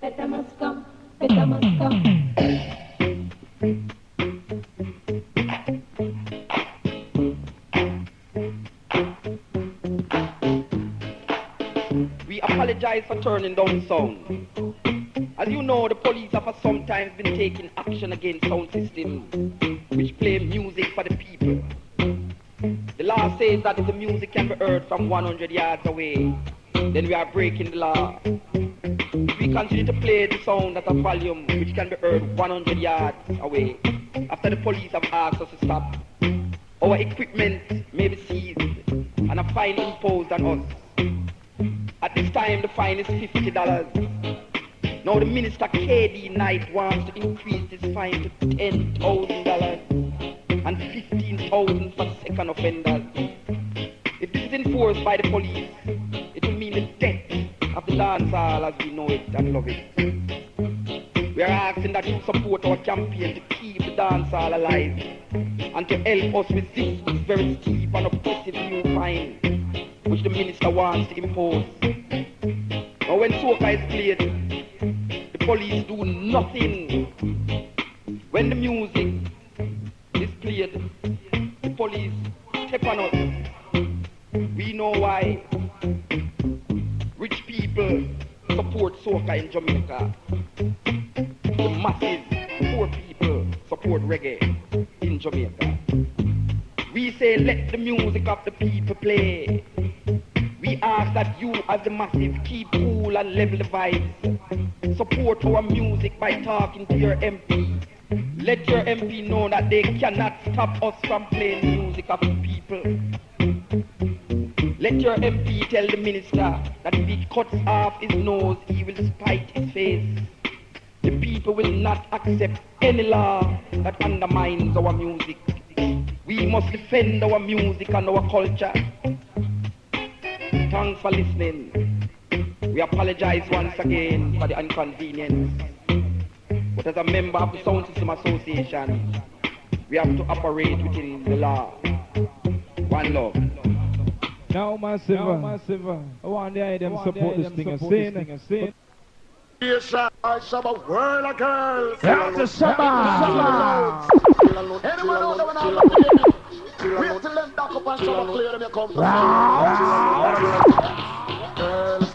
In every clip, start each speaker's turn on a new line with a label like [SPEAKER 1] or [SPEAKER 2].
[SPEAKER 1] Better must come, better must come.
[SPEAKER 2] We apologize for turning down sound. As you know, the police have for sometimes been taking action against sound systems which play music for the people. The law says that if the music can be heard from 100 yards away, then we are breaking the law. If we continue to play the sound at a volume which can be heard 100 yards away, after the police have asked us to stop, our equipment may be seized and a fine imposed on us. At this time, the fine is $50. Now the Minister KD Knight wants to increase this fine to $10,000 and $15,000 for second offenders. If this is enforced by the police, it will mean the death of the dancehall as we know it and love it. We are asking that you support our campaign to keep the dancehall alive and to help us resist this very steep and oppressive new fine which the Minister wants to impose. Now when soca is played, the police do nothing. When the music is played, the police step on us. We know why. Rich people support soca in Jamaica. The masses, poor people, support reggae in Jamaica. We say let the music of the people play. We ask that you as the massive keep cool and level the vibes. Support our music by talking to your MP. Let your MP know that they cannot stop us from playing the music of the people. Let your MP tell the minister that if he cuts off his nose, he will spite his face. The people will not accept any law that undermines our music. We must defend our music and our culture. Thanks for listening. We apologize once again for the inconvenience. But as a member of the Sound System Association, we have to operate within the law. One love.
[SPEAKER 3] Now massive. I want the item support this thing and sing.
[SPEAKER 4] Yes, I saw a world of girls.
[SPEAKER 3] That's the summer.
[SPEAKER 4] Anyone know that when I'm wait till them back up and summer clear them come to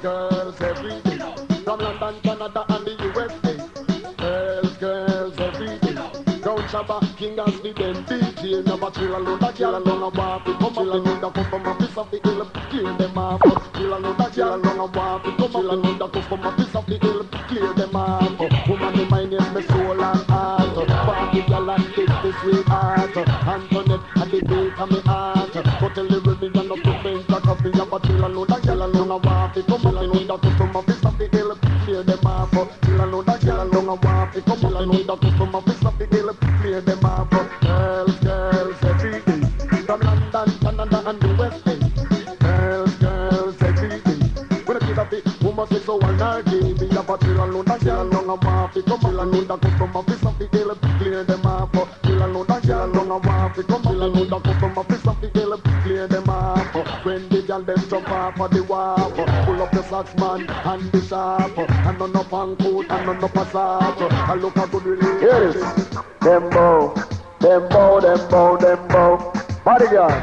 [SPEAKER 4] girls every day. From London, Canada and the USA. Girls every day. Down Shabba, King as the den DJ. Never chill alone, that girl alone a walk. Come up and need a come from a piece of the hill. Clear them off. Chill alone, that girl alone a walk. Come up and need a come from a piece of the hill. Clear them off. Woman, the mind is my soul and heart. Party girl and kiss the sweetheart. Antoinette at the gate of my heart. Go tell the women and not to think that of the but chill alone, that girl alone a walk. Come up and need a come from a piece of the hill. Clear them off. Chill alone, that girl alone a walk. Come up and need a come from a piece of the hill. Clear them off. Girls every day. From London, Canada and the West End. Girls every day. When I get a bit, woman say so and I give me a chill alone, that girl alone a walk. Come up and need a come from a piece of the hill. Clear them off. Chill alone, that girl alone a walk. Come up and need a come from a piece of the hill. Clear them off. When the girl them jump off of the wall, pull up the socks man and the sharp, and none up on coat and none up a sock. I look a good release.
[SPEAKER 5] Here it is. Them bow. Bodyguard.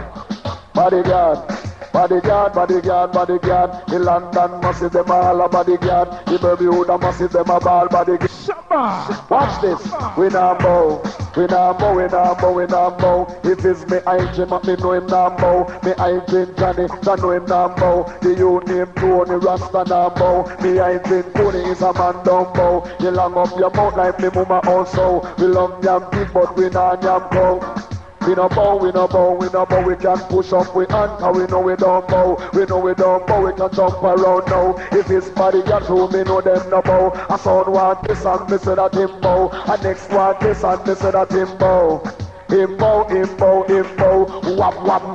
[SPEAKER 5] The London massive them all a bodyguard. The Bermuda massive them a ball bodyguard. Watch this. We now bow. If it's me I Jim, me know him now bow. Me I Jim Johnny, I know him now bow. The you name Tony Rasta now bow. Me I Jim Tony is a man down bow. You long up your mouth like me mama also. We love yam big but we not yam cow. We no bow, we can push up we hand, cause we know we don't bow, we can jump around now. If it's bodyguard who me know them no bow. I sound want this and me say that him bow. I next want this and me say that him bow. Him bow.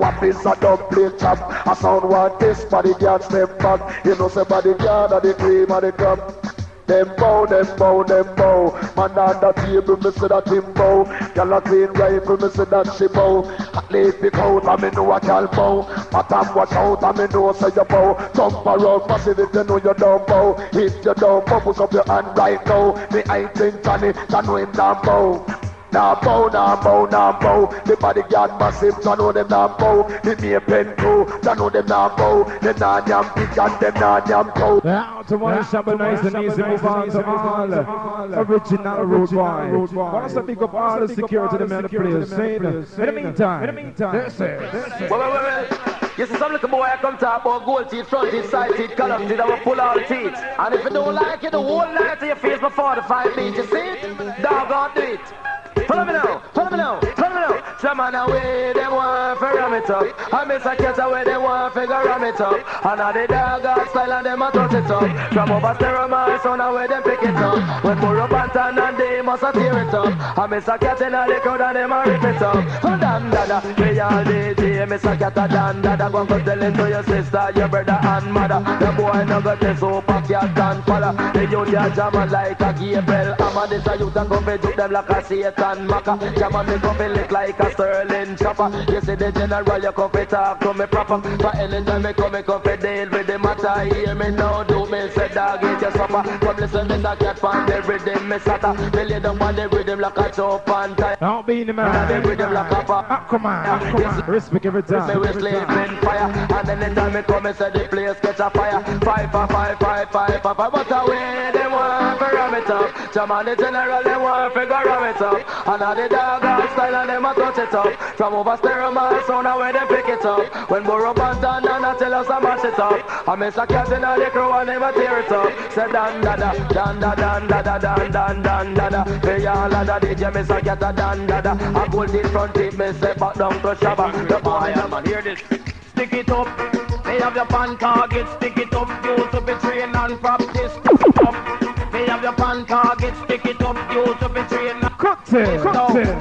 [SPEAKER 5] Wap is a dub plate chop. I sound want this bodyguard step back. You know say bodyguard are the cream of the cup. Them bow, them bow, them bow. Man on the table, me say that him bow. Girl a clean rifle, me say that she bow. At least pick out, and me know I can bow. Pattern watch out, and me know say you bow. Jump around massive if you know you don't bow. If you don't bow, push up your hand right now. Me ain't think Johnny, I know him not bow. Now bow, now bow, now bow. The bodyguard massive, I know them not bow. The me pen too, I know them not bow. Them not yam big and them not yam cow.
[SPEAKER 3] Out to one shop nice and easy, move on to all original road boys. Want to pick up all the security the men the players saying. In the meantime, that's it.
[SPEAKER 6] Well. You see some little boy I come talk about gold teeth, front teeth, side teeth, column teeth, I will pull all the teeth. And if you don't like it, the whole night to your face before the 5 feet, you see it? Dog on do it. Follow me now, follow me now, follow me now. Some man away, them want to ram it up. I miss a cat away, them want to ram it up. And now the dog got style and them a touch it up. From over stereo man, son away, them pick it up. When pour up and turn and they must a tear it up. I miss a cat in the crowd and them a rip it up. Oh damn dada, we all DJ, miss a cat a dan dada. Go and tell it to your sister, your brother and mother. The boy no got this super cat and fella. The youth ya jam like a Gabriel. I'm this a youth and go fi do them like a Satan. Maka, jam me come fi lick like a Sterling chopper. You see the general, you come fi talk to me proper. For anytime me come fi deal with the matter. Hear me now, do me say dog eat your supper. Come listen, me a cat fan the rhythm me satta. Me lay down on the rhythm like a chop and tie.
[SPEAKER 3] Don't be the man.
[SPEAKER 6] The rhythm like a pop.
[SPEAKER 3] Come on, respect every time.
[SPEAKER 6] Me we sleep in fire, and anytime me come, me say the place catch a fire. 5 for 5, 5, 5 for 5. But away them want to ram it up. Jam on the general, them want to ram it up. And now the dog got style and them a touch it up. From over stereo man, sound away they pick it up. When Burro Bantan and I tell us to mash it up. I miss a cat in the crew and never tear it up. Say dan dada, dan da dan dada, dan dan dan dada. They all a da DJ, miss a cat a dan dada. I pull it front teeth, me say back down to Shabba. The boy, man, hear this. Stick it up. They have your pan target, stick it up. You to be trained and practice. Stick it up. They have your pan target, stick it up. You to be trained.
[SPEAKER 3] CUTTY.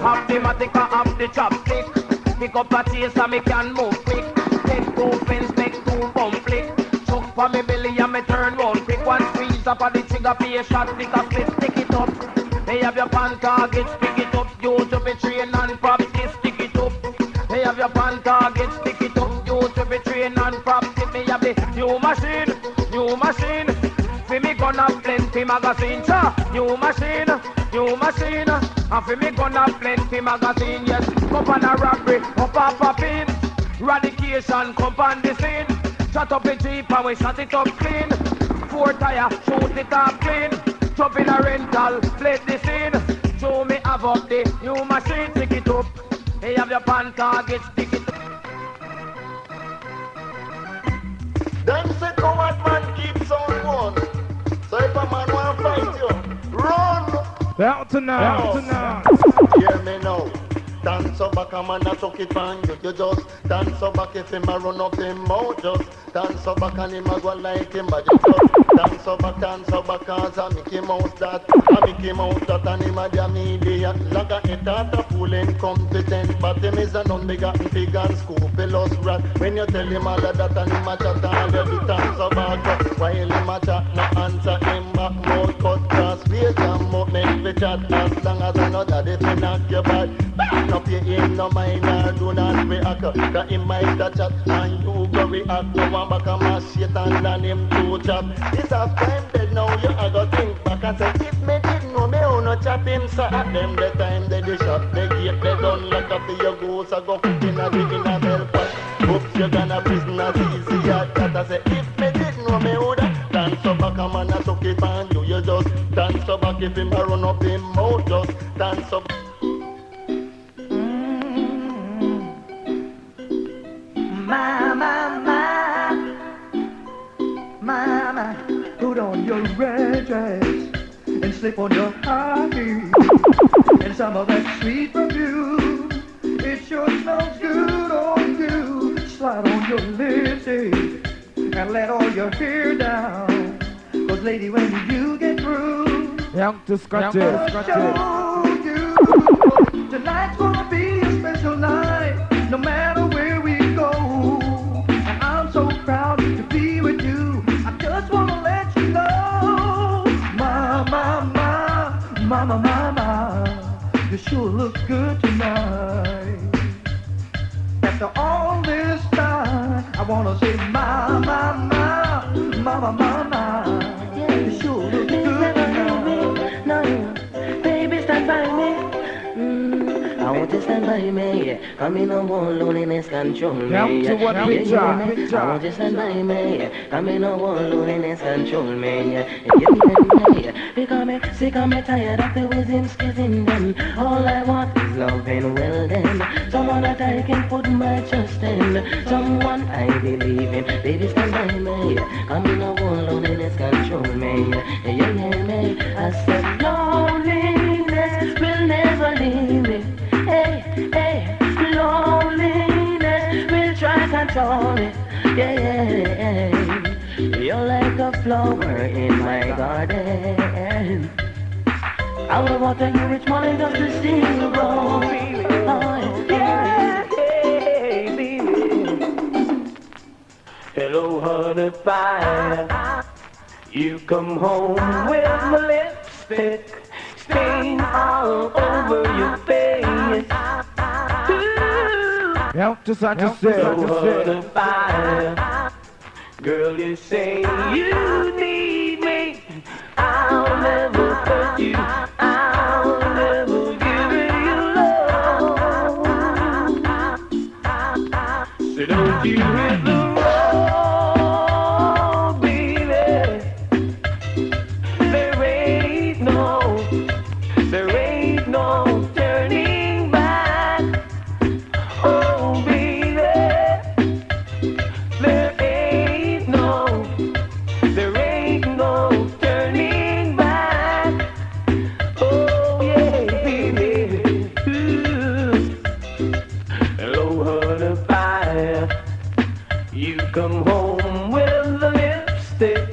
[SPEAKER 6] Have the matica, have the chopstick. Pick up a chase and me can move quick. Take 2 pins, make 2 bump flick. Chuck for me belly and me turn round quick. One squeeze up on the trigger for a shot, stick a split, stick it up. They have your pan target, stick it up. You to be trained and practice, stick it up. They have your pan target, stick it up. You to be trained and practice. Me have the new machine. For me gonna plenty magazine, new machine. And for me gonna plenty magazine, yes. Come on a robbery, up a popping. Radication, come on the scene. Shut up a jeep and we shut it up clean. 4 tire, shoot it up clean. Jump in a rental, play the scene. Show me have up the new machine, stick it up. They have your pan target, stick it up.
[SPEAKER 4] Them say coward man keeps on one. So if a man want to fight you, run!
[SPEAKER 3] Out to now.
[SPEAKER 4] Hear me now. Dance up back a man a suck it on you. You just dance up back if him a run up him mouth. Just dance up back and him a go like him. But you just dance up back cause a Mickey Mouse that. A Mickey Mouse that and him a damn idiot. Like a hit at a fool incompetent. But him is a non-begotten pig and scrupulous rat. When you tell him all of that and him a chat all every dance up back. While him a chat no answer him back. Mouth cut cross face and mouth make the chat. As long as another they fi knock you back. No pay him no mind or do not react. Cause him might a chat and you go react. No one back a mash Satan and him to chat. It's half time dead now you a go think back and say if me did know me who no chat him. So at them the time they shot the gate they done lock up your goals. I go put in a bell pot. Oops you gonna prison as easy as that. I say if me did know me who that. Dance up back a man a suck it and you just dance up back if him a run up him mouth. Just dance up.
[SPEAKER 7] Mama, put on your red dress and slip on your high heels and some of that sweet perfume. It sure smells good on you. Slide on your lipstick and let all your hair down. Cause lady, when you get through,
[SPEAKER 3] Young to scratch
[SPEAKER 7] I'll
[SPEAKER 3] it.
[SPEAKER 7] show you. Tonight's gonna be a special night, no matter where we go. And I'm so proud to be with you. I just wanna let you know, my Mama, mama, you sure look good tonight. After all this time, I wanna say, mama, mama, mama, mama, you sure look good tonight.
[SPEAKER 8] No, baby, stand by me. I want to stand by me. Come in on one loneliness control me.
[SPEAKER 3] Down to what picture?
[SPEAKER 8] I want to stand by me. Come in on one loneliness control me. Because me sick and me tired of the ways him squeezing them. All I want is love and well then. Someone that I can put my trust in. Someone I believe in. Baby, stand by me. Come in on one loneliness control me. I said loneliness will never leave me. Hey, hey, loneliness will try to control me. Yeah, you're like a flower in my garden. I will water you each morning just to see you grow. Oh, yeah, baby. Hello, honey pie. You come home with my lipstick stain all over your face.
[SPEAKER 3] Yeah, just like you said.
[SPEAKER 8] Fire. Girl, you say you need me. I'll never hurt you. I'll never give you love. So don't you hit the road, baby. There ain't no turning back. Oh, baby, there ain't no turning back. Oh, yeah, baby. Ooh. Hello, honey pie. You come home with the lipstick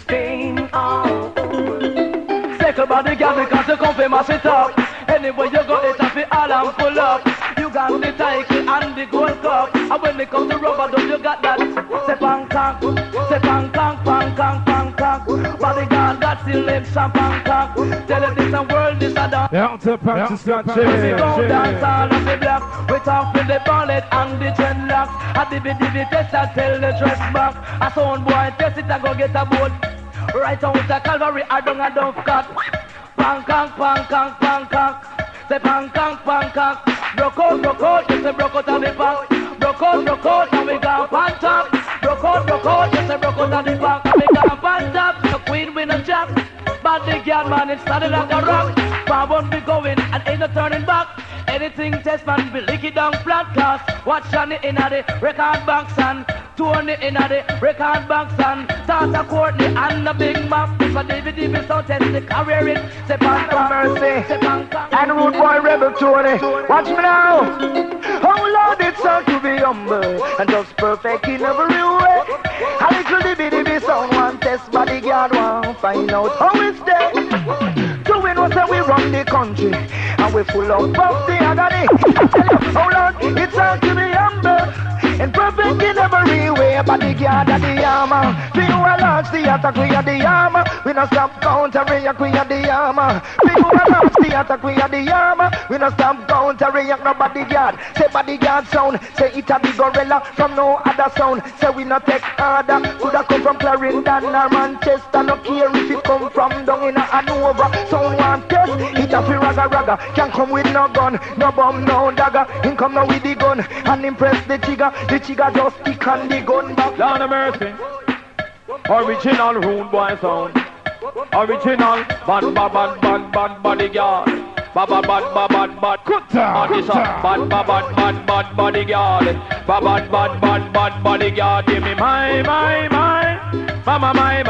[SPEAKER 8] stain all over. Second body girl because you come from my shit up. Anywhere you go, it's a fit all and pull up. You got the title and the gold cup. And when it comes to rubber, don't you got that? Say pang kang, say pang kang, pang kang, pang kang. Bodyguard got the lips and pang kang. Tell you this a world, this a dance.
[SPEAKER 3] Down to practice that
[SPEAKER 8] We go dance all of the block. We talk with the bullet and the dreadlocks. A divvy test and tell the dress back. A sound boy test it and go get a boat. Right out the Calvary, I don't a dove cut. Pang kang, pang kang, pang kang. Say pang kang, broke out, you say broke out of the bank. Broke out, and we gone pan top. Broke out, you say broke out of the bank. And we gone pan top, the queen win a jack. But the girl man, it started like a rock. Power won't be going, and ain't no turning back. Anything test man, be lick it down flat cast. Watch on it in the record box and Tony in the record box and Tata Courtney and the Big Map. If a DVD so test the career it. Say Panta Mercy
[SPEAKER 6] And Rude Boy Rebel Tony. Watch me now. Oh Lord, it's hard to be humble and just perfect in every way. A little DVD sound one test, bodyguard one find out how it's there. Doing what we run the country and we full of the agony. I tell you, oh Lord, it's hard to be humble and perfect in every way. Bodyguard of the armor, feel a large the attack, we are the armor. We not stop countering, we are the armor. Feel a large the attack, we are the armor. We not stop countering, no bodyguard. Say bodyguard sound, say it a the gorilla from no other sound. Say we not take order, coulda come from Clarendon or Manchester. No care if it come from down in a Hanover. Sound want test, it a fi raga. Can't come with no gun, no bomb, no dagger. Him come now with the gun and impress the trigger. The trigger just stick on the gun back.
[SPEAKER 3] Lord of mercy. Original rude boy sound. Original bad bodyguard. Bad CUTTY. Bad bodyguard. Bad bodyguard. Give me my mama my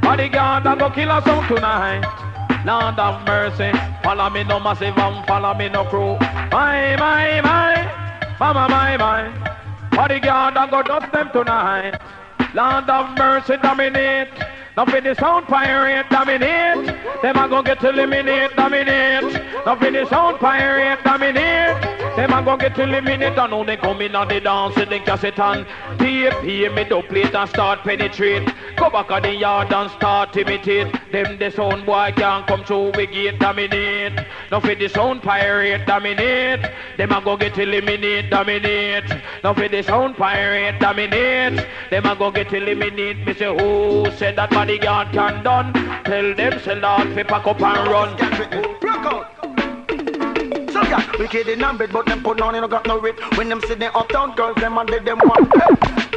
[SPEAKER 3] bodyguard. I go kill us out tonight. Lord of mercy. Follow me no massive and follow me no crew. My mama my bodyguard. I go dust them tonight. Lord of mercy, dominate. Now for the sound pirate, dominate. Them a go get eliminate, dominate. Now for the sound pirate, dominate. Them a go get eliminated and now they come in on the dance with the cassette and tape. Hear me double plate and start penetrate. Go back of the yard and start imitate. Them the sound boy can't come through we gate dominate. Now for the sound pirate dominate. Them a go get eliminate dominate. Now for the sound pirate dominate. Them a go get eliminate. Me say who said that bodyguard can done? Tell them say Lord fi pack up and run.
[SPEAKER 6] Block out. So yeah, wicked in bed, but them put on, you know, got no rip. When them sit there uptown, girls, them and them one.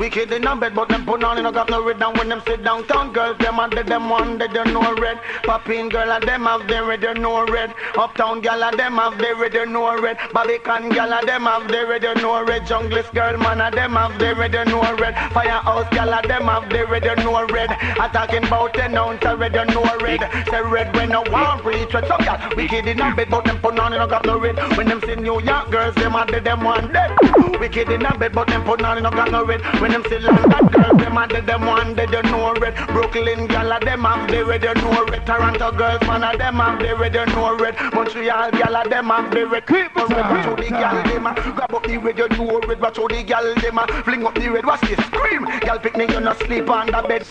[SPEAKER 6] Wicked in bed, but them put on, you know, got no rip. And when them sit downtown, girls, them and them one, they don't know red. Popping girl and them have they red, they know red. Uptown gal and them have they red, they know red. Barbican gal and them have they red, they know red. Junglist girl man and them have they red, they know red. Firehouse gal and them have they red, they know red. I'm talking about 10 ounce red, they know red. Say red when no one reach red. So yeah, wicked in bed, but them put on, you know, got no red. When them see New York girls, them and them one dead. Wicked in bed, but them put on, you know, got no red. When them see London girls, them and them one dead, they know red. Brooklyn gal and them have they red, they know red. Toronto girls, man, and them have they red, they know red. Montreal gal and them have they red. Keep red, watch how the gal them a grab up the red, you know red. Watch how the gal them a fling up the red. Watch this scream, gal picnic, you not sleep on the bed.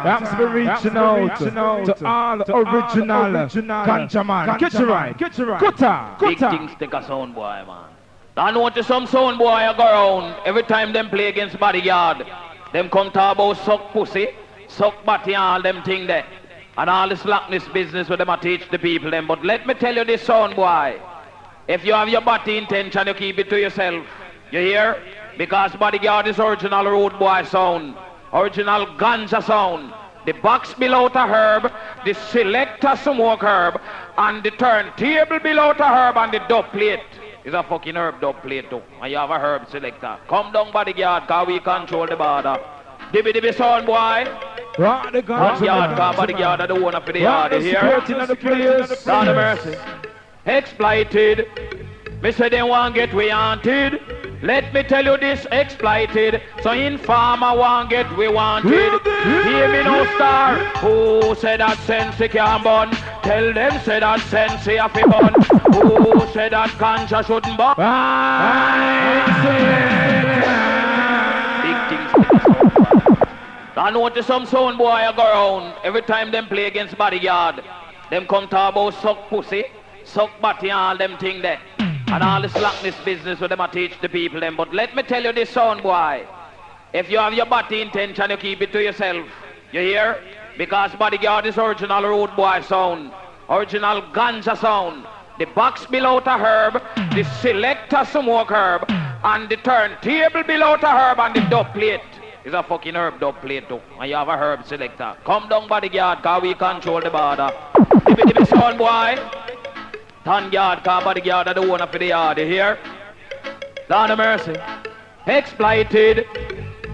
[SPEAKER 3] That's the reaching out to all original ganja man. Get you right, Kutta.
[SPEAKER 8] Big things take a sound boy, man. I notice some sound boy I go around every time them play against bodyguard. Them come talk about suck pussy, suck body, all them thing there. And all this slackness business where them a teach the people them. But let me tell you this sound boy. If you have your body intention, you keep it to yourself. You hear? Because bodyguard is original road boy sound. Original ganja sound. The box below the herb, the selector smoke herb, and the turntable below the herb, and the dub plate is a fucking herb dub plate too. And you have a herb selector. Come down bodyguard, cause we control the border. Dibby sound boy.
[SPEAKER 3] Rock the
[SPEAKER 8] Bodyguard, cause bodyguard are the owner for the yard. You hear? Lord of mercy. Exploited. Me say they want get we wanted. Let me tell you this, exploited. So informer want get we wanted. Hear me no star. Who said that sense can burn? Tell them say that sense have to burn. Who said that ganja shouldn't burn? Big things. I notice some sound boy I go around every time them play against bodyguard. Them come talk about suck pussy, suck body, all them thing there. And all the slackness business where them a teach the people them. But let me tell you this sound boy. If you have your body intention, you keep it to yourself. You hear? Because bodyguard is original road boy sound. Original ganja sound. The box below the herb, the selector smoke herb, and the turntable below the herb, and the dub plate is a fucking herb dub plate too. And you have a herb selector. Come down bodyguard, cause we control the border. Dibby sound boy. Tan yard, car bodyguard are the owner for the yard, you hear? Lord of mercy. Exploited.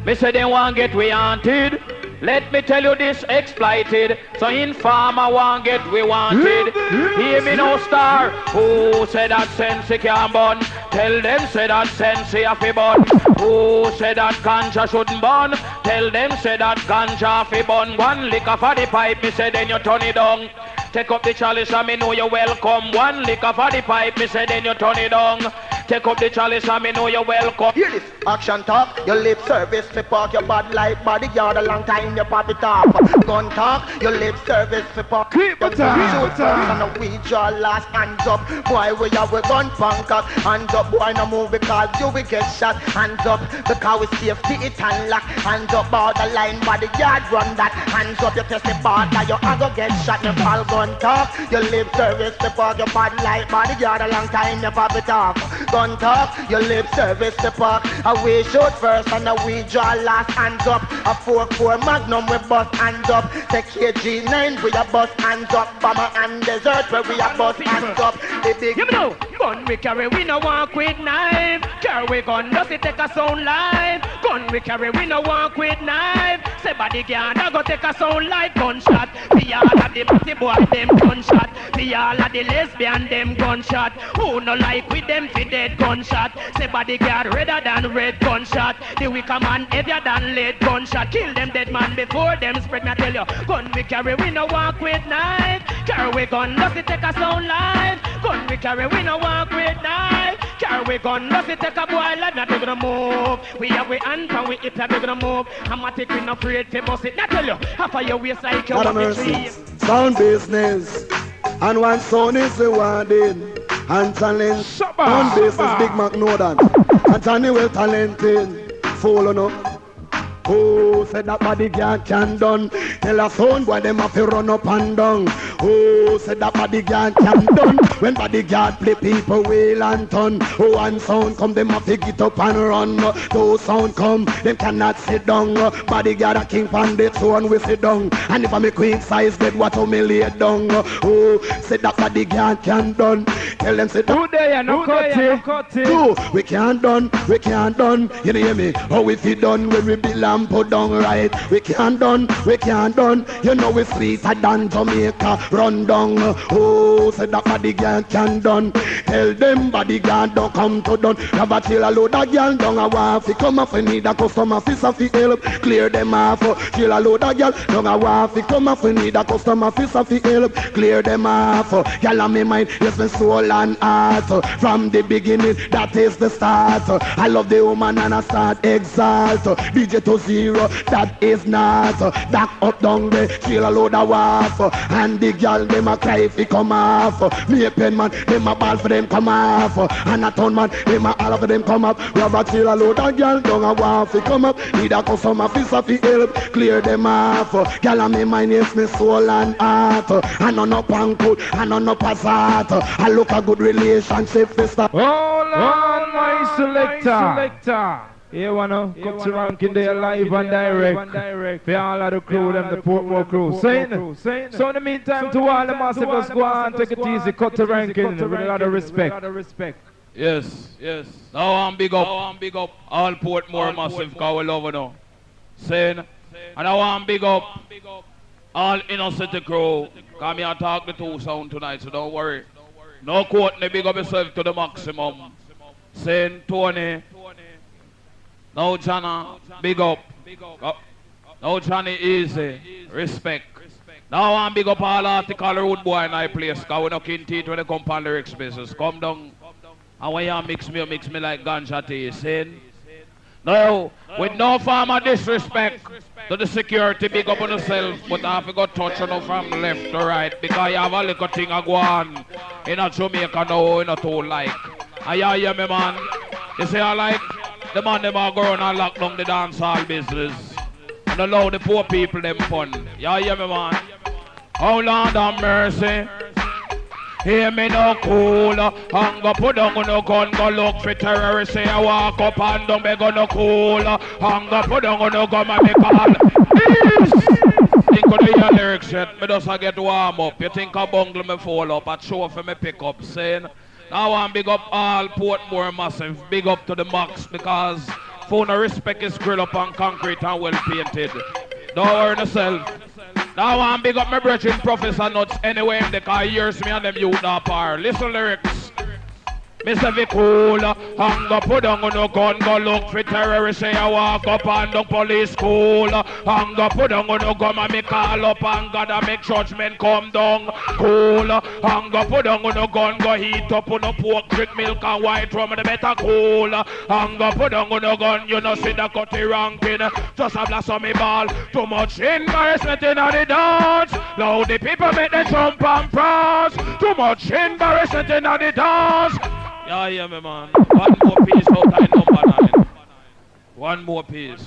[SPEAKER 8] Me say they want get we wanted. Let me tell you this, exploited. So informer want get we wanted. Hear me no star. Who said that sense can burn? Tell them say that sense have to burn. Who said that ganja shouldn't burn? Tell them say that ganja have to burn. One lick of the pipe, me say then you turn it down. Take up the chalice and me know you're welcome. One lick of the pipe, me say then you turn it down. Take up the chalice and me know you're welcome.
[SPEAKER 6] Hear this, action talk, your lip service, to park your bad like bodyguard a long time, you pop it off. Gun talk, your lip service, to park your shoot and we draw last hands up. Boy, we have a gun pancake, hands up, boy, no move because you will get shot. Hands up, because we safety it and lock. Hands up, borderline, bodyguard run that. Hands up, you test the border, you a go get shot. You call gun talk, your lip service, to park your bad like bodyguard a long time, you pop it off. Gun talk, your lip service to park. We shoot first and we draw last hands up. A 4-4 magnum we bust hands up. Take KG9 we a bust hands up. Bomber and desert where we a bust hands up. The big
[SPEAKER 8] you know, gun we carry, we no want quit knife. Carry gun, does it take a sound live? Gun we carry, we no want quit knife. Say bodyguard, I go take a sound live. Gunshot, we all of the batty boy them gunshot. We all of the lesbian them gunshot. Who no like with them fi dead gunshot. Say bodyguard redder than red gunshot. The wicker man heavier than lead gunshot. Kill them dead man before them spread. Me I tell you, gun we carry, we no walk with knife. Carry we gun, does it take a sound life? Gun we carry, we no walk with knife. Carry we gun, does it take a boy life? Not we gonna move. We have we hand and we hit and we gonna move. I'm a take we no afraid to bust it. Not tell you, half of your waist like you want to trees.
[SPEAKER 5] Sound business, and one sound is rewarding. And talent, sound business, Big Mac know that. And Johnny well talented, follow no. Oh, said that bodyguard can done. Tell a sound boy them have to run up and down. Oh, said that bodyguard can done. When bodyguard play people wheel and turn. Oh, one sound come them have to get up and run. Those sound come, them cannot sit down. Bodyguard a king pandit, so one we sit down. And if I'm a queen size bed, what how me lay down. Oh, said that bodyguard can done. Tell them sit down.
[SPEAKER 3] Today no cutty.
[SPEAKER 5] Two, we can't done. You hear me? Oh, if you done when we belong. Put down right, we can't done. You know we sweeter than Jamaica. Run down, oh, said that bodyguard can done. Tell them bodyguard don't come to done. Have a chill a load of girl down a waff. He come off and need a customer fist fi help. Clear them off, chill a load of girl down a waff. He come off and need a customer fist fi help. Clear them off, girl on me mind, yes my soul and heart. From the beginning, that is the start. I love the woman and I start exalt. DJ to zero, that is not. Back up down there, chill a load of waff. And the girl, them a cry if he come off. Me a pen man, them a ball for them come off. And a ton man, them a all of them come up. We have a chill a load of girl, down a waff. He come up, need a customer fist of help. Clear them off. Girl and me mind is me soul and heart. And on up and good, and on up as heart. I look a good relationship this time.
[SPEAKER 3] Hold on, my selector. You wanna come to ranking there live and direct for all of the crew, them the Portmore crew. Saying. So in the meantime, to all the massive, let's go on, take it easy, cut the ranking with a lot of respect.
[SPEAKER 9] Yes. Now I'm big up all Portmore massive, cause we love it now. Saying, and I want big up all inner city crew, cause me I talk the two sound tonight, so don't worry. No quote, me big up yourself to the maximum. Saying Tony. Now Jana, big up. Now Johnny easy, respect. Now I'm big up all article road boy in my place, cause we no kin teeth when they come on lyrics business. Come down. And when you mix me like ganja tea, saying. Now, with no form of disrespect to the security, big up on yourself, but I have to go touch on from left to right, because you have a little thing a go on in a Jamaica now, in a too like. And you hear me, man? You say I like the man them are going and lock down the dancehall business and allow the poor people them fun. You hear me, man? Oh Lord have mercy. Hear me no cool. Hang up, put down no gun, go look for terrorists. Say I walk up and down, me go no cool. Hang up, put down no gun, and me call. Think of the hear lyrics yet, me just a get warm up. You think I bungle me fall up, I show for me pick up, saying. Now I want big up all Portmore massive, big up to the max, because for no respect is grilled up on concrete and well painted. Don't worry yourself. Now I want big up my brethren Professor Nuts anyway, because hears me and them youth up are. Listen lyrics. Mr. V cool, hang up, put down on no gun, go look for terrorists, say I walk up and down police school. Hang up, put down on no gun, and me call up and God and make judgment come down. Cool, hang up, put down on no gun, go heat up on no pork, drink milk and white rum, and better cool. Hang up, put down on no gun, you know see the cutty ranking. Just a blast on me ball, too much embarrassment in the dance. Now the people make them jump and prance. Too much embarrassment in the dance. Yeah, yeah, me man. One more piece out of number 9. One more piece.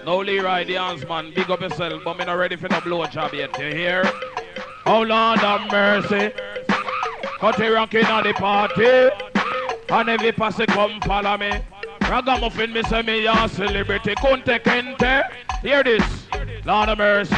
[SPEAKER 9] No Leroy the hands, man. Big up yourself, but me not ready for no blow job yet. You hear? Oh Lord have mercy. Cutty ranking on the party. And every pass come follow me. Ragamuffin me say me a celebrity. Kunte kente. Hear this. Lord have mercy.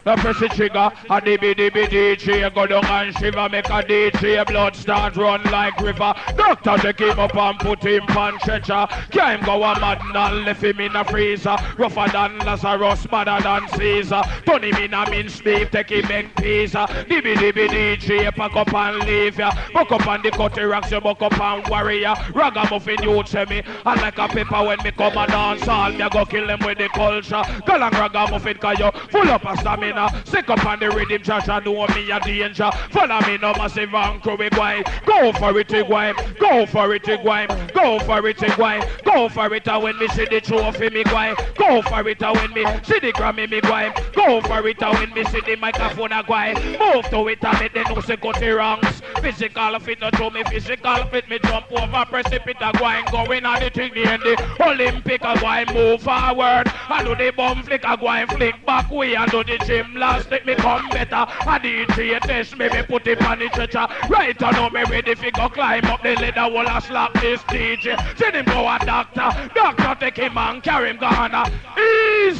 [SPEAKER 9] The press the trigger, a DJ go down and shiver, make a DJ blood start run like river. Doctor take him up and put him on stretcher. Can't go a mad and left him in a freezer. Rougher than Lazarus, madder than Caesar. Turn him in a mince beef, take him in pizza. DJ pack up and leave ya. Buck up on the cutty rocks, you buck up and warrior. Ragamuffin you say me, and like a pepper when me come and dance all, me a go kill them with the culture. Call and ragamuffin cause you full up of stamina.
[SPEAKER 3] in sick up on the rhythm, Chacha know me a danger. Follow me no massive and crew guy. Go for it, guy. Go for it, guy. Go for it, guy. Go for it, when me see the trophy, me guy. Go for it, when me see the Grammy, me guy. Go for it, when me see the microphone, guy. Move to it, and make the no say cut the ranks. Physical fit, not show me physical fit. Me jump over precipice, guy. Going on the thing, the end, the Olympic, guy. Move forward. I do the bum flick, guy. Flick back way, and do the gym last. Let me come better. I DJ test me, me put it on the stretcher. Right now, me ready fi go climb up the ladder wall and slap this DJ. Send him go a doctor. Doctor take him and carry him Ghana. Ease.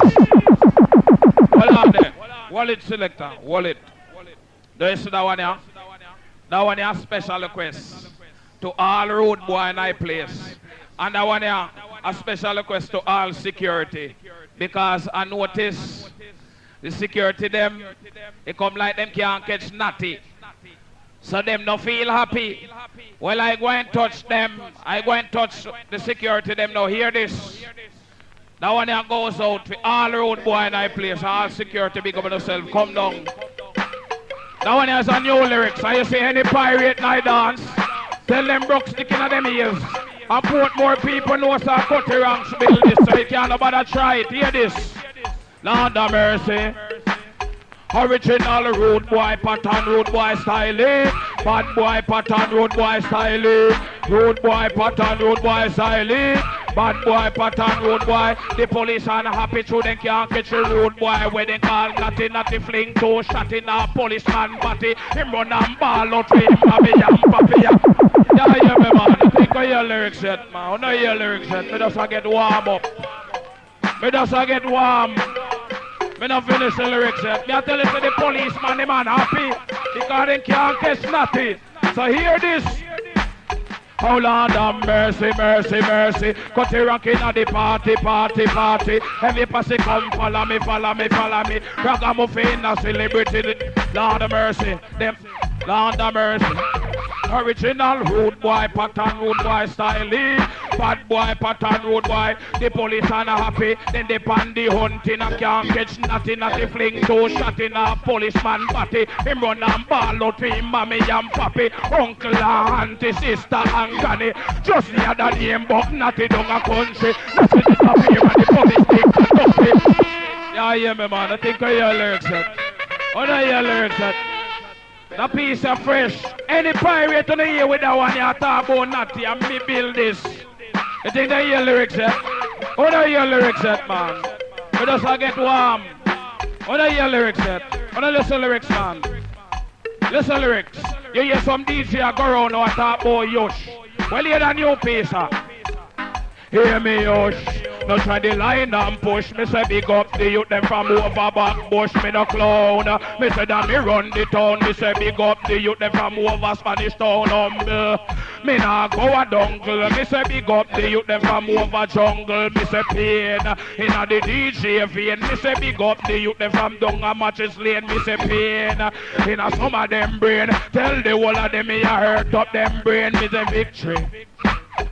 [SPEAKER 3] Hold on there. Wallet selector. Wallet. Do you see that one here? That one here special request to all road boy in I place. And that one here a special request to all security. Because I notice the security them, it come like them can't catch natty. So them no feel happy. Well, I go and touch them. I go and touch the security them now. Hear this. That one here goes out for all road boy in I place. All security big up on yourself. Come down. That one has a new lyrics. And you see any pirate night dance, tell them Brooks sticking at them ears. And put more people know so CUTTY ranks build this. So you can't nobody try it. Hear this. Lord of mercy. Original road boy pattern, road boy style. Bad boy pattern, road boy style. Road boy pattern, road boy style. Bad boy pattern, road boy. The police are not happy through them can't catch a road boy. Where they call natty fling two shot in a policeman body. Him run and ball out with him baby and papi. Yeah, yeah, me man. I think I hear lyrics yet, man. I don't hear lyrics yet. Me just get warm up. Me just get warm. Me not finish the lyrics yet. Me I tell you to the policeman, the man happy because they can't catch nothing. So hear this. Oh Lord have mercy, mercy, mercy. CUTTY rocking at the party, party, party. Every posse come follow me, follow me, follow me. Ragamuffin a celebrity. Lord have mercy, them. Lord have mercy. Original road boy pattern, road boy style. Bad boy pattern, road boy. The police are not happy. Then they pan the hunting and can't catch nothing. At the fling two shot in a policeman body. Him run and ball out to him mommy and papi. Uncle and auntie, sister and granny. Just the other name but natty down a country. Natty disappear and the police take nothing. Yeah, I hear me man. I think I hear lyrics yet. I hear lyrics yet. The piece of fresh. Any pirate on the ear with that one you talk about natty and me build this. You think they hear lyrics yet? How do you hear lyrics yet, man? We just get warm. How do you hear lyrics yet? How do you listen lyrics, man? Listen lyrics. You hear some DJ go around and talk about Yosh. Well, hear the new piece, huh? Hear me, Yosh. No try the line and push. Me say big up the youth them from over back bush. Me no clown. Me say that me run the town. Me say big up the youth them from over Spanish town. Me nah go a dungle. Me say big up the youth them from over jungle. Me say pain inna the DJ vein. Me say big up the youth them from down a matches lane. Me say pain inna some of them brain. Tell the whole of them me a hurt up them brain. Me say victory.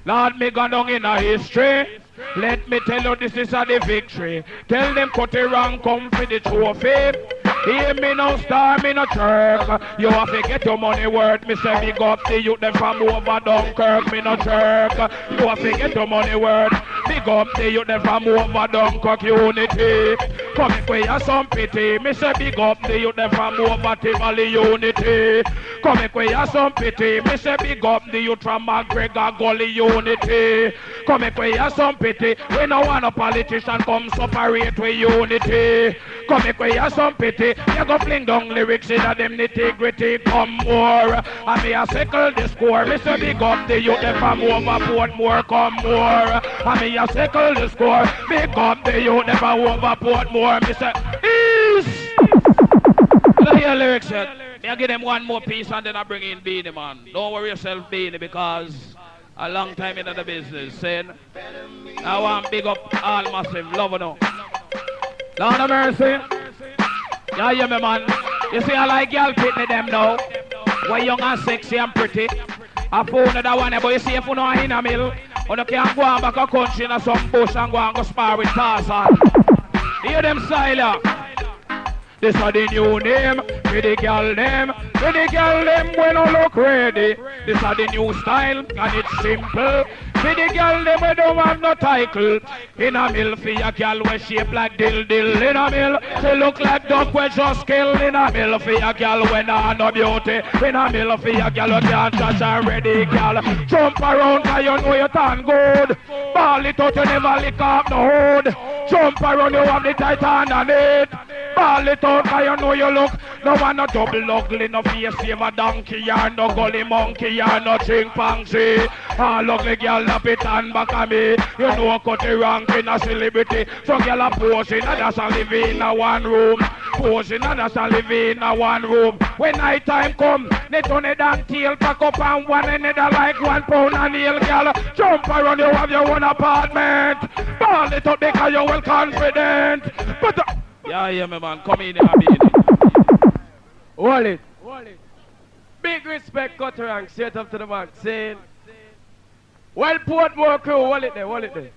[SPEAKER 3] Lord, me gone down in a history. Let me tell you this is a the victory. Tell them CUTTY rank come for the trophy. Hear me no star, me no jerk. You have to get your money worth. Me say big up the youth them from over Dunkirk. Me no jerk. You have to get your money worth. Big up the youth them from over Dunkirk unity. Come if we have some pity. Me say big up the youth them from over Tivoli unity. Come if we have some pity. Me say big up the youth from McGregor Gully unity. Come if we have some pity. We no want a politician come separate with unity. Come if we have some pity. You go fling down lyrics in a them nitty-gritty come more. And me a circle the score. Me say big up the youth them from over Portmore come more. And me a circle the score. Big up the youth them from over Portmore. Me say ease. You hear lyrics yet? Me I give them one more piece and then I bring in BEENIEMAN. Don't worry yourself Beenie because a long time into the business. Saying I want big up all massive love now. Lord of mercy. Yeah, yeah, me man. You see, I like y'all pitney them now. We're young and sexy and pretty. I phone that one, but you see, if you know in a mill, you can't go on back a country in some bush and go and go spar with Tarzan. Hear them silent. This are the new name for the girl them. For the girl them when I look ready. This are the new style and it's simple. For the girl them we don't have no title. In a mill for your girl we shape like dill. In a mill she look like duck we just kill. In a mill for your girl when I no beauty. In a mill for your girl we can't touch her ready girl. Jump around cause you know you turn good. Ball it out you never lick up no hood. Jump around you have the titan on it. Ball it out cause you know you look. No one no double ugly, no face same a donkey or no gully monkey or no chimpanzee. All ugly girl up it and back of me. You know cut the rank in a celebrity. So girl a posing and that's a live in a one room. Posing and that's a live in a one room. When night time come, they turn it down tail pack up and one another like 1 pound a nail girl. Jump around you have your own apartment. Ball it up because you're well confident. But yeah, my man, come in and be in it. Hold it. Big respect, Cutty rank, straight up to the man, saying, well, Portmore crew, hold it there.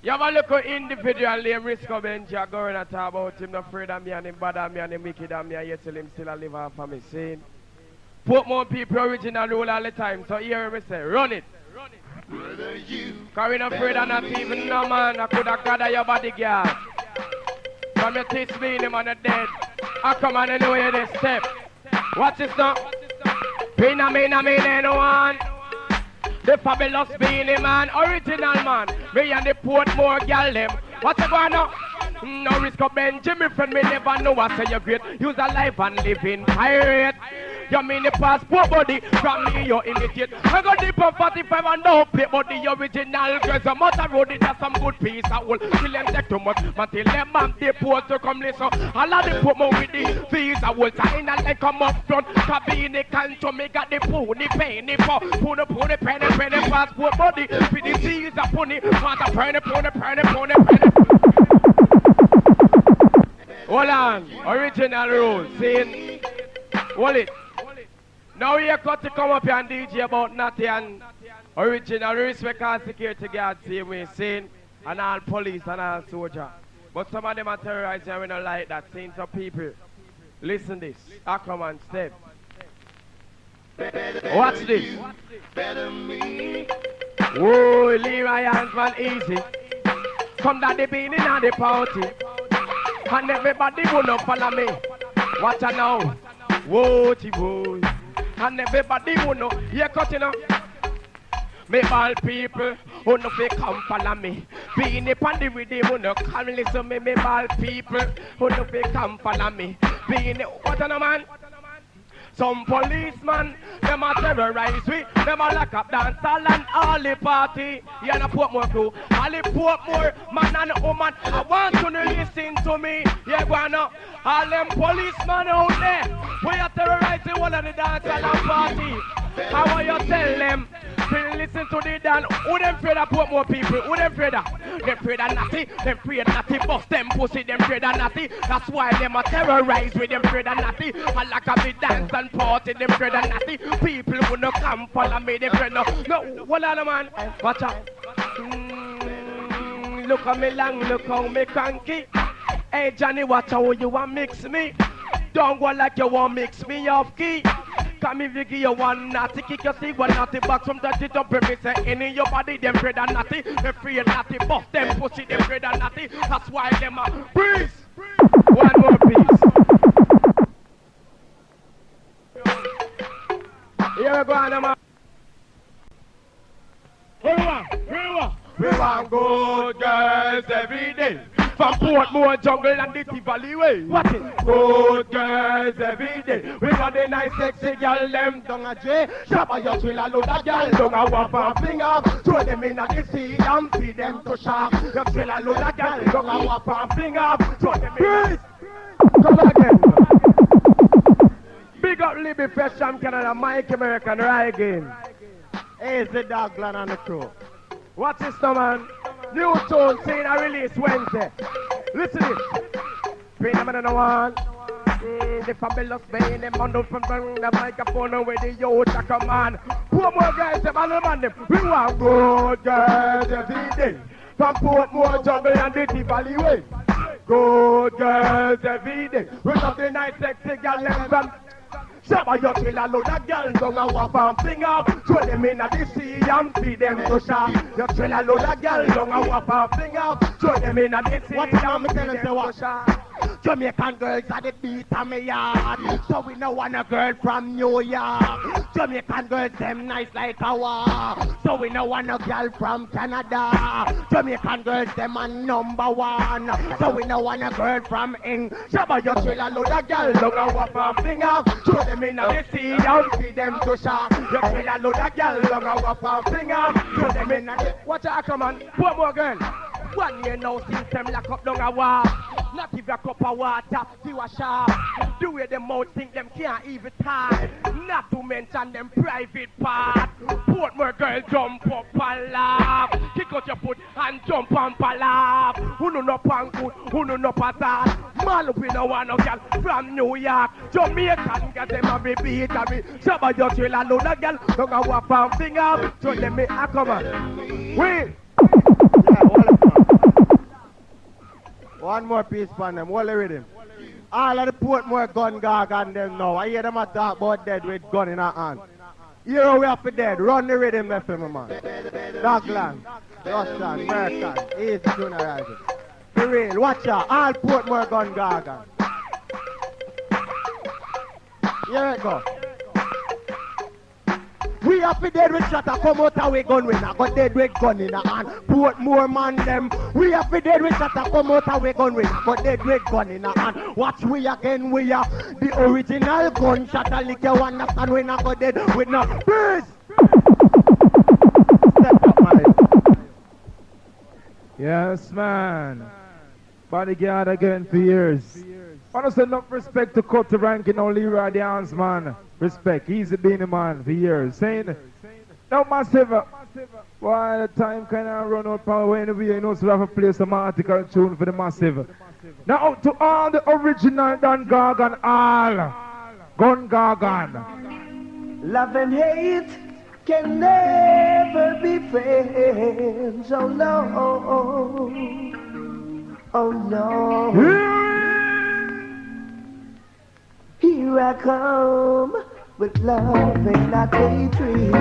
[SPEAKER 3] You have a look at individual name, Risco Benja, going and talk about him, not afraid of me and him, bad of me and him, wicked of me, and yet tell him still a live off of me, saying, Portmore people original rule all the time, so hear me say, run it. Cause we not afraid of not even no man, I could have gathered your bodyguard. From your teeth BEENIEMAN are dead. I come on anyway they step. Watch this now. BEENIEMAN anyone. The fabulous BEENIEMAN, original man. Me and the Portmore girl them. What's it going on? No risk of Benjamin friend, me never know I say you're great. Use a life and living pirate. You mean the passport body, from me you imitate. I got the 45 and no play, but the original girls a motor road it has some good piece of wool. Till them take too much, but till them man they port to come listen. All of the put more with the visa wool. Time and like come up front, cabine control me got the pony penny for. Pony penny passport body. With the visa pony, want a penny. Hold on, original rule, saying, hold it. Now we are got to come up here and DJ about Natty and original respect and security guards, same way, saying, and all police and all soldier. But some of them are terrorizing and we don't like that, saying to people, listen this, I come and step. Watch this. Whoa, leave my hands man easy. Come down the beanie and the party. And everybody wanna follow me. Watch out now. Whoa, boy. And everybody wanna hear cutting up. Me all people who no fi come follow me. Being up on the rhythm who no come listen me. Me all people who no fi come follow me. Being what on man? Some policeman, them a terrorize we. Them a lock up dance hall and all the party. Yeah, na Portmore crew. All the Portmore man and woman. I want you to listen to me. Yeah, go on now. All them policemen out there. We are terrorizing one of the dance hall and party. How will you tell them to listen to the dance? Who them afraid of Portmore people? Who them afraid of? Them afraid of Natty. Them afraid of Natty. Bust them pussy. Them afraid of Natty. That's why them a terrorize with them afraid of Natty. I like a big dance and party. Them afraid of Natty. People who no come follow me. Them afraid no. Hold on, man. Watch out. Look how me long. Look how me cranky. Hey Johnny, watch how you want mix me. Don't go like you want mix me off key. Come if you give you one natty, kick your seat, one natty back from that it up, me say any your body, them afraid of natty, them free natty, bust them pussy, them afraid of natty, that's why them are breeze. One more piece. Here we go on, man. We want good girls every day. From Portmore jungle and the Tea Valley way. What is good girls every day? We got the nice sexy girl them down a J. Shabba your chill a load a girl down a wap and fling up. Throw them in a the sea and feed them to shark. You chill a load a girl down a wap and fling up. Throw them in. Come again. Big up Libby Fresh from Canada, Mike American right again. Here's the Dogland and the crew. What's this now, man? New tune saying I release Wednesday. Listen to this. BEENIEMAN and one. The fabulous BEENIEMAN don't from the microphone with the youth a come on. Poor more guys, them all man them. We want good girls every day. From Portmore jungle and the Tea Valley way.
[SPEAKER 10] Good girls every day. We love the nice sexy girl them from. Shabba you kill a load of girls down a wap and fling up. Throw them in the sea and feed them to shark. You kill a load of girls down a wap and fling up. Throw them in the sea and feed them to shark. Jamaican girls are the beat of me yard. So we no want a girl from New York. Jamaican girls them nice like a war. So we no want a girl from Canada. Jamaican girls them a number one. So we no want a girl from England. Shabba you kill a load of girls down a wap and fling up. Throw them in the sea and feed them to shark. You kill a load of girls down a wap and fling up. Throw them in the... Watch out, come on. One more girl. 1 year now since them lock up down a war. Not even a cup of water, see a sharp. The way them out think them can't even talk. Not to mention them private part. Portmore girl jump up and laugh. Kick out your foot and jump and laugh. Who know no pan good, who know no patat. Man up in a one of girl from New York. Jamaican girl them a be beat a me. Shabba you kill a load of girl, don't go wap and finger. So them me a come on. Wait. One more piece for them, hold the rhythm. All of the Portmore gun gag on them now. I hear them a talk about dead with gun in a hand. You know we have to dead. Run the rhythm there for me, man. Dogland, Rustan, American, easy tuna rising. For real, watch out. All Portmore gun gag on. Here it go. We have to dead with shot a come out away gun winner. Got dead with gun in a hand. Portmore man them. We have to dead with shot a come out away gun winner. Got dead with gun in a hand. Watch we again, we are the original gun shot a lick you understand we not got dead with no peace. Step up, man.
[SPEAKER 3] Yes, man. Bodyguard again for years. I want to send enough respect to Cutty ranking on Leroy Dance, man. Respect. He's a BEENIEMAN for years. Saying, now massive. Why the time kind of run out power whenever you know, so we have to play some article tune for the massive. Now to all the original Gun Gargan, all Gun Gargan.
[SPEAKER 7] Love and hate can never be friends. Oh no. Oh no. Here I come with love and not hatred.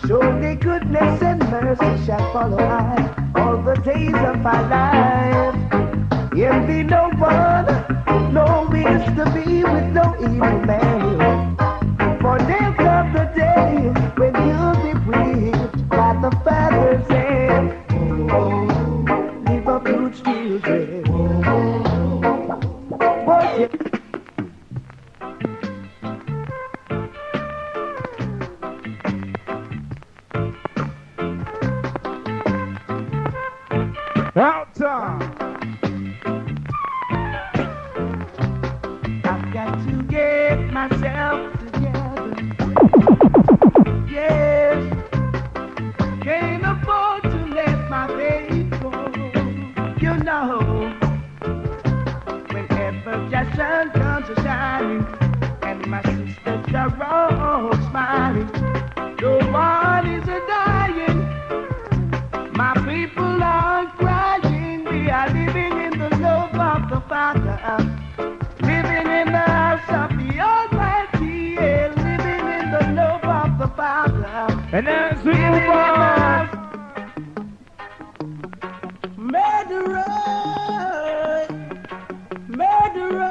[SPEAKER 7] Surely goodness and mercy shall follow I all the days of my life. Envy no one, no wish to be with no evil man. For there'll come the day when you'll be breathed by the Father's hand. Oh, leave a fruit children. I've got to get myself together. Yes, can't afford to let my baby go. You know, whenever the sun comes a shining and my sisters are all smiling, no one is a dying. My people are crying. We are living in the love of the Father. Living in the house of the Almighty, yeah, living in the love of the Father.
[SPEAKER 3] And as we move on,
[SPEAKER 7] murderer, murderer.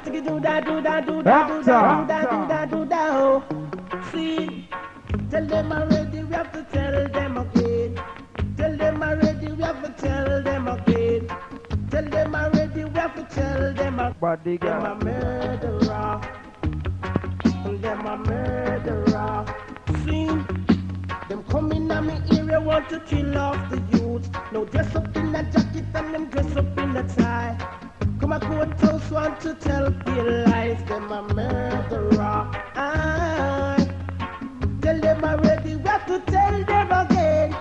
[SPEAKER 7] Do that, do that, do that, do that, do that, do that, do that. Oh, see, tell them already. We have to tell them again. Tell them already. We have to tell them again. Tell them already. We have to tell them again.
[SPEAKER 3] Bodyguard.
[SPEAKER 7] Them a murderer. Them a murderer. See, them coming at me area want to kill off the youth. No dress up in a jacket and them dress up in a tie. Come a courthouse want to tell their lies. Them a murderer. Tell them already. We have to tell them again.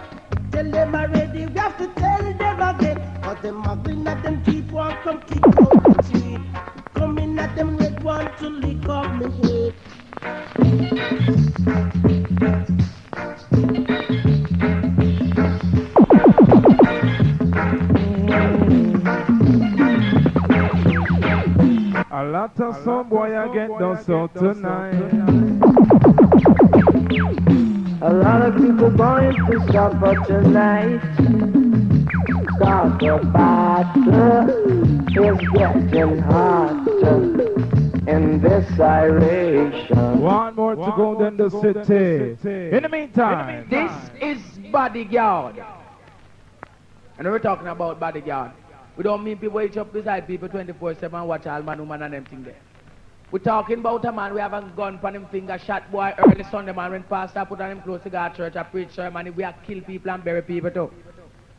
[SPEAKER 7] Tell them already. We have to tell them again. Cause them a grin at them keep on come kick out the tree. Coming at them red want to lick off me head.
[SPEAKER 3] A lot of some boy I get down so tonight.
[SPEAKER 8] A lot of people going to suffer tonight. Cause the battle is getting hotter in this iration.
[SPEAKER 3] One more to go than the city. In the meantime,
[SPEAKER 8] This is Bodyguard. And we're talking about Bodyguard. We don't mean people wait up beside people 24/7 watch all man, woman and them thing there. We're talking about a man, we have a gun on him finger, shot boy early Sunday man when pastor put on him close to God church, I preach sermon, we have kill people and bury people too.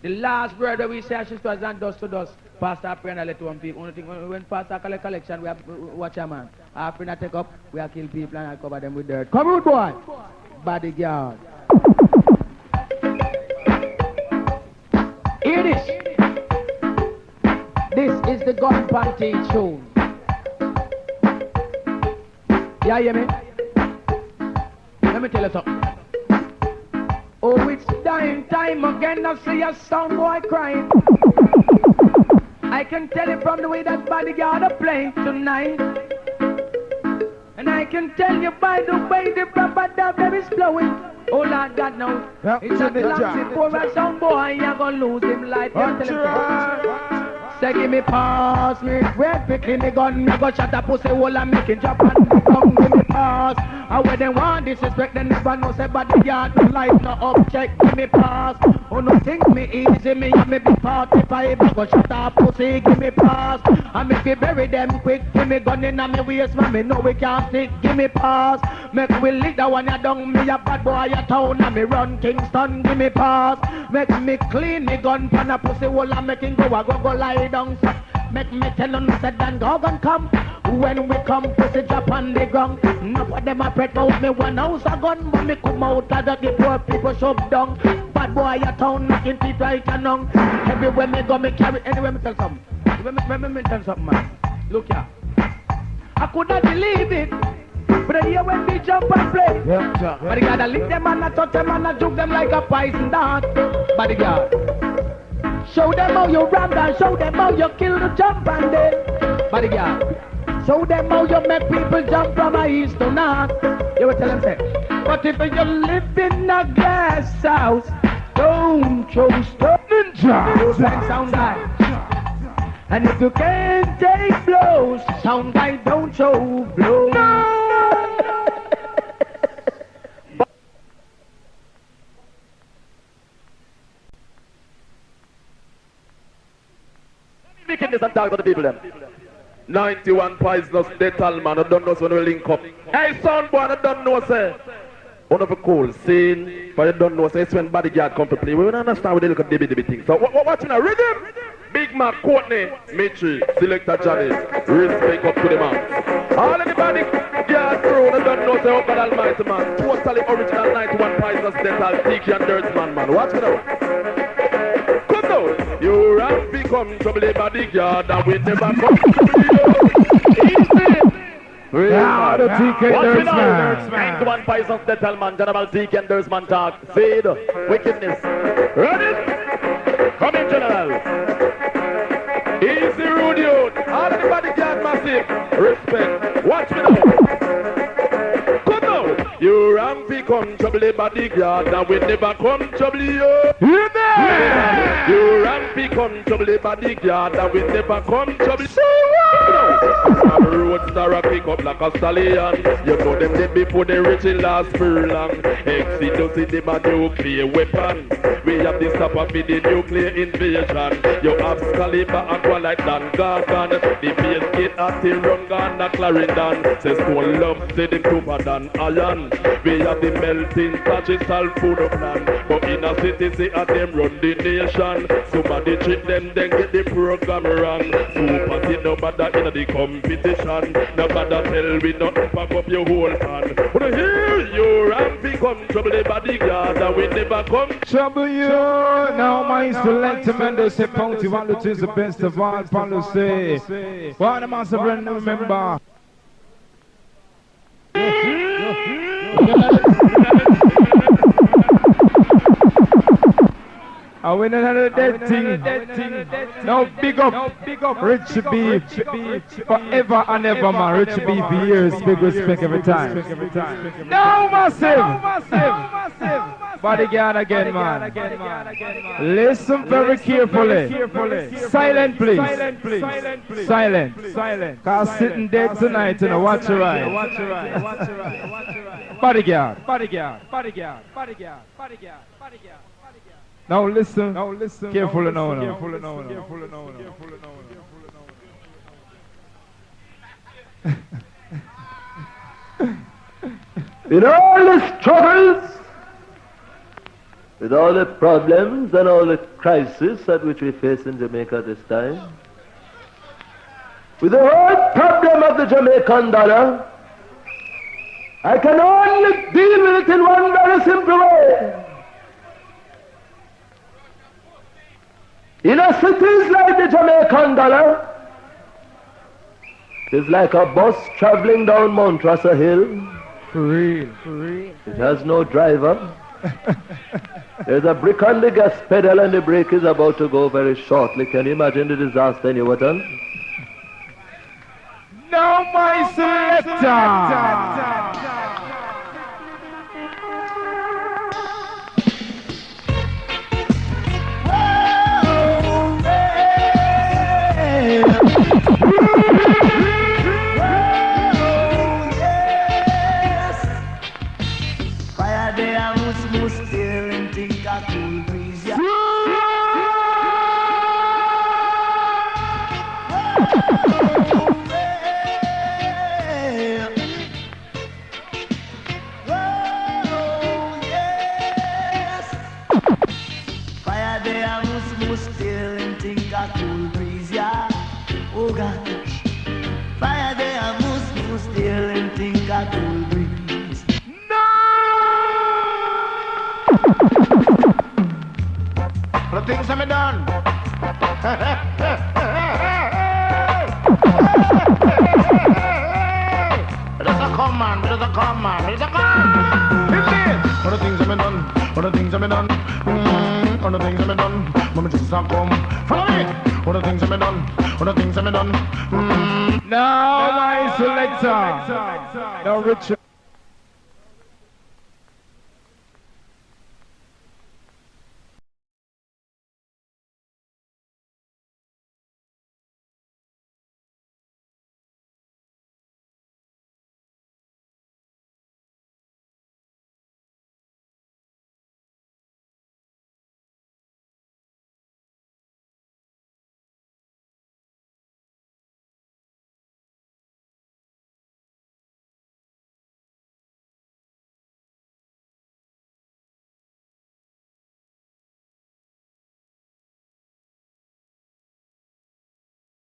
[SPEAKER 8] The last word that we say ashes to us and dust to dust. Pastor pray and let one people. Only thing when pastor collect collection, we have watch a man. After I take up, we have kill people and I cover them with dirt. Come on boy! Bodyguard. Hear this. This is the gun panty tune. Yeah, hear me? Let me tell you something. Oh, it's dying time again. I see a sound boy crying. I can tell it from the way that Bodyguard are playing tonight. And I can tell you by the way the rubber dub is flowing. Oh Lord God knows. It's a classic for a sound boy. You're gonna lose him life. Say give me pass, me red quickly me gun, me go shot a pussy hole and make it drop and come give me pass. And when they want disrespect, they never know say Bodyguard no life no object, give me pass. Oh no think me easy, me be 45, I go shot a pussy, give me pass. And make me bury them quick, give me gun in me waist, man, me know we can't stick, give me pass. Make we lick that one ya down, me a bad boy a town, and me run Kingston, give me pass. Make me clean me gun pan a pussy hole and make him go lie down. Make me tell them said and go and come. When we come pussy drop on the ground. None of them a pret out me one house a gun. But me come out of the poor people shove down. Bad boy a town knocking people right and on. Everywhere me go me carry. Anyway me tell something. Let me tell something man. Look here. I could not believe it. But I hear when we jump and play. Yeah. Bodyguard I lick them and I touch them and I juke them like a poison dart. Bodyguard. Show them how you ram and show them how you kill the jump and then Bodyguard. Show them how you make people jump from east to north. You will tell them say, but if you live in a glass house, don't throw stuff ninja. Sound guy. And if you can't take blows, sound guy don't show blows. No!
[SPEAKER 6] Wickedness and talk to the people them. 91 poisonous detal man, I don't know when we link up. Hey sound boy, I don't know say. One of the cool scene, but I don't know say it's when Bodyguard come to play. We don't understand what they look at dibby thing. So watching a rhythm? Big Mac, Courtney, Mitchie, Selector Johnny, respect up to the man. All of the Bodyguard crew, I don't know say, oh God Almighty man. Totally original 91 poisonous detal, TK and Dirt man. Watch it out. You have become trouble Bodyguard and we never come to you.
[SPEAKER 3] now the TK Dirtsman.
[SPEAKER 6] 91 Pisons Detal man, General TK and Dirtsman talk. Feed, wickedness. Ready? Come in, General. Easy, Rudy. All of the Bodyguard massive. Respect. Watch me now. You ram become trouble Bodyguard and we never come trouble you. You ram become trouble Bodyguard and we never come trouble you. Some roadstar a pick up like a stallion. You know them dead before they reach the last furlong. Exit to see them a nuclear weapon. We have the stopper for the nuclear invasion. You have Scalibur and one like Dan Gargan. The base gate at the run gun and Clarendon. Says stone love, say them tougher than iron. We have the melting touch, it's all food plan. But in a city, say at them run the nation. Somebody treat them, then get the program wrong. Super see no matter in the competition. No matter tell we nothing, pack up your whole hand. But here you and become trouble the Bodyguard and we never come
[SPEAKER 3] trouble you. Now my selector man, they say Ponty Valut is the best of all policy. One of us remember.
[SPEAKER 10] I win another dead thing. Now big up, Rich B, forever and ever, man. Rich B for years, big respect every time. Now massive. Bodyguard again, man. Listen very carefully. Silent, please. Silent. Cause sitting dead tonight, you know, watch your eyes. Bodyguard. Now listen. Carefully now.
[SPEAKER 11] In all the struggles, with all the problems and all the crises at which we face in Jamaica this time, with the whole problem of the Jamaican dollar, I can only deal with it in one very simple way. In a cities like the Jamaican dollar, it's like a bus traveling down Mount Rasa Hill.
[SPEAKER 10] For real.
[SPEAKER 11] It has no driver. There's a brick on the gas pedal and the brake is about to go very shortly. Can you imagine the disaster in your done?
[SPEAKER 10] Now my selector.
[SPEAKER 4] The things I'm done. It doesn't come, man. What the things I'm done? All the things I'm done. Mama just come. Follow me. All the things I'm done.
[SPEAKER 10] Now my selector. Now Richard